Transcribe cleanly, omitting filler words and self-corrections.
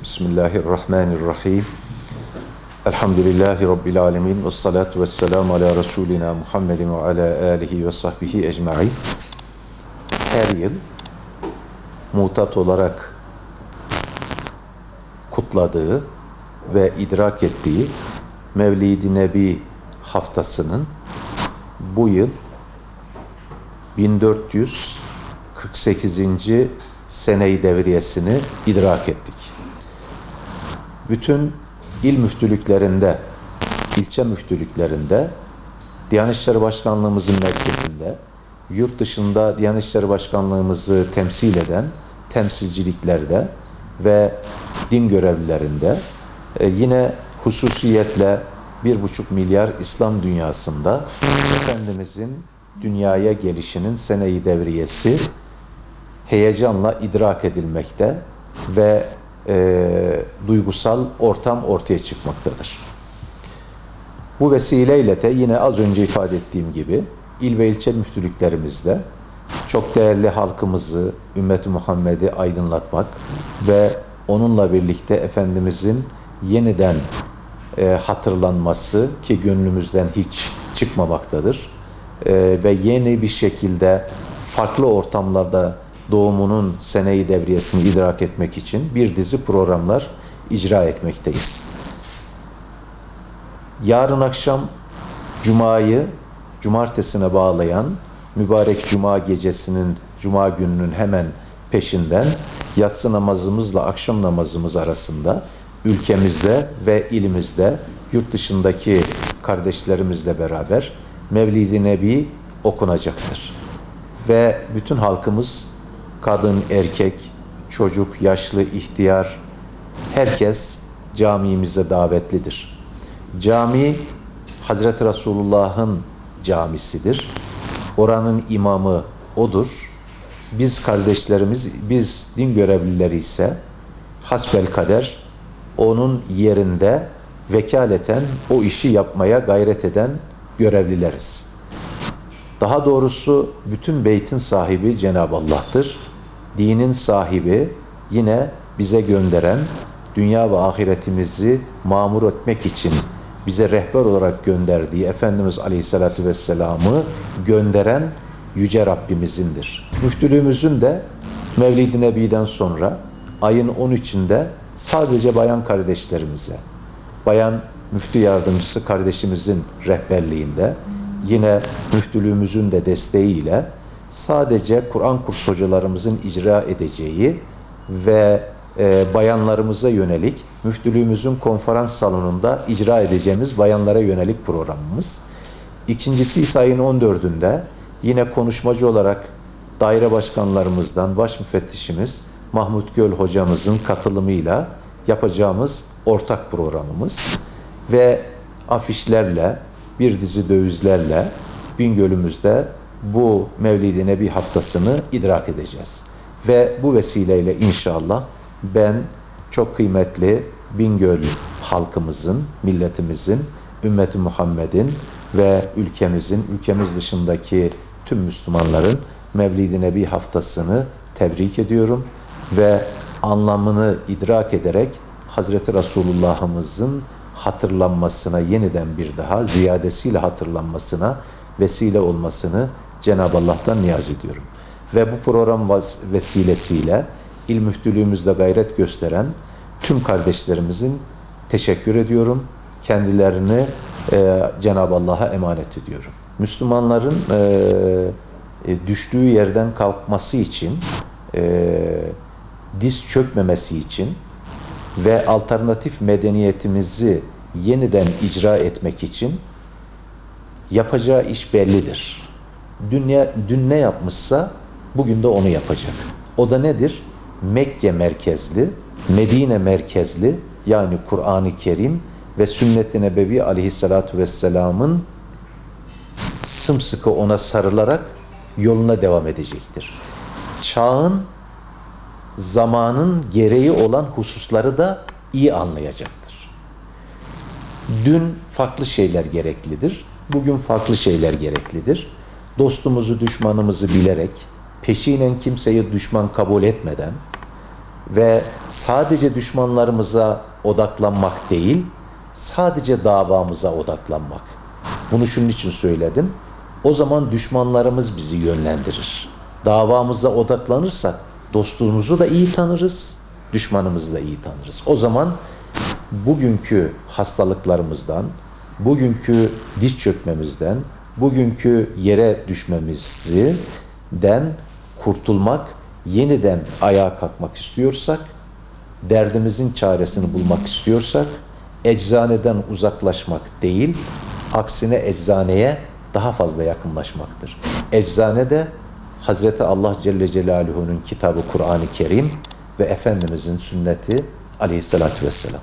Bismillahirrahmanirrahim. Elhamdülillahi Rabbil alemin. Vessalatu vesselamu ala Resulina Muhammedin ve ala alihi ve sahbihi ecma'in. Her yıl mutat olarak kutladığı ve idrak ettiği Mevlid-i Nebi haftasının bu yıl 1448. sene-i devriyesini idrak ettik. Bütün il müftülüklerinde, ilçe müftülüklerinde, Diyanet İşleri Başkanlığımızın merkezinde, yurt dışında Diyanet İşleri Başkanlığımızı temsil eden temsilciliklerde ve din görevlilerinde, yine hususiyetle 1,5 milyar İslam dünyasında Efendimizin dünyaya gelişinin sene-i devriyesi heyecanla idrak edilmekte ve duygusal ortam ortaya çıkmaktadır. Bu vesileyle de yine az önce ifade ettiğim gibi il ve ilçe müftülüklerimizde çok değerli halkımızı, ümmet-i Muhammed'i aydınlatmak ve onunla birlikte Efendimizin yeniden hatırlanması ki gönlümüzden hiç çıkmamaktadır ve yeni bir şekilde farklı ortamlarda doğumunun sene-i devriyesini idrak etmek için bir dizi programlar icra etmekteyiz. Yarın akşam Cuma'yı Cumartesine bağlayan mübarek Cuma gecesinin, Cuma gününün hemen peşinden yatsı namazımızla akşam namazımız arasında ülkemizde ve ilimizde yurt dışındaki kardeşlerimizle beraber Mevlid-i Nebi okunacaktır. Ve bütün halkımız, kadın, erkek, çocuk, yaşlı, ihtiyar, herkes camimize davetlidir. Cami, Hazreti Resulullah'ın camisidir. Oranın imamı odur. Biz kardeşlerimiz, biz din görevlileri ise hasbelkader onun yerinde vekaleten o işi yapmaya gayret eden görevlileriz. Daha doğrusu bütün beytin sahibi Cenab-ı Allah'tır. Dinin sahibi yine bize gönderen, dünya ve ahiretimizi mamur etmek için bize rehber olarak gönderdiği Efendimiz Aleyhisselatü Vesselam'ı gönderen Yüce Rabbimizindir. Müftülüğümüzün de Mevlid-i Nebi'den sonra ayın 13'ünde sadece bayan kardeşlerimize, bayan müftü yardımcısı kardeşimizin rehberliğinde, yine müftülüğümüzün de desteğiyle sadece Kur'an kurs hocalarımızın icra edeceği ve bayanlarımıza yönelik müftülüğümüzün konferans salonunda icra edeceğimiz bayanlara yönelik programımız. İkincisi ise ayın 14'ünde yine konuşmacı olarak daire başkanlarımızdan baş müfettişimiz Mahmut Göl hocamızın katılımıyla yapacağımız ortak programımız ve afişlerle, bir dizi dövizlerle Bingöl'ümüzde bu Mevlid-i Nebi haftasını idrak edeceğiz. Ve bu vesileyle inşallah ben çok kıymetli Bingöl halkımızın, milletimizin, ümmeti Muhammed'in ve ülkemiz dışındaki tüm Müslümanların Mevlid-i Nebi haftasını tebrik ediyorum ve anlamını idrak ederek Hazreti Resulullah'ımızın hatırlanmasına, yeniden bir daha ziyadesiyle hatırlanmasına vesile olmasını Cenab-ı Allah'tan niyaz ediyorum. Ve bu program vesilesiyle il müftülüğümüzde gayret gösteren tüm kardeşlerimizin teşekkür ediyorum. Kendilerini Cenab-ı Allah'a emanet ediyorum. Müslümanların düştüğü yerden kalkması için, diz çökmemesi için ve alternatif medeniyetimizi yeniden icra etmek için yapacağı iş bellidir. Dün ne yapmışsa bugün de onu yapacak. O da nedir? Mekke merkezli, Medine merkezli, yani Kur'an-ı Kerim ve Sünnet-i Nebevi Aleyhisselatü Vesselam'ın sımsıkı ona sarılarak yoluna devam edecektir. Çağın, zamanın gereği olan hususları da iyi anlayacaktır. Dün farklı şeyler gereklidir, bugün farklı şeyler gereklidir. Dostumuzu, düşmanımızı bilerek, peşinen kimseyi düşman kabul etmeden, ve sadece düşmanlarımıza odaklanmak değil, sadece davamıza odaklanmak. Bunu şunun için söyledim. O zaman düşmanlarımız bizi yönlendirir. Davamıza odaklanırsak dostluğumuzu da iyi tanırız, düşmanımızı da iyi tanırız. O zaman bugünkü hastalıklarımızdan, bugünkü diz çökmemizden, bugünkü yere düşmemizden kurtulmak, yeniden ayağa kalkmak istiyorsak, derdimizin çaresini bulmak istiyorsak, eczaneden uzaklaşmak değil, aksine eczaneye daha fazla yakınlaşmaktır. Eczanede Hazreti Allah Celle Celaluhu'nun kitabı Kur'an-ı Kerim ve Efendimizin sünneti aleyhissalatü vesselam.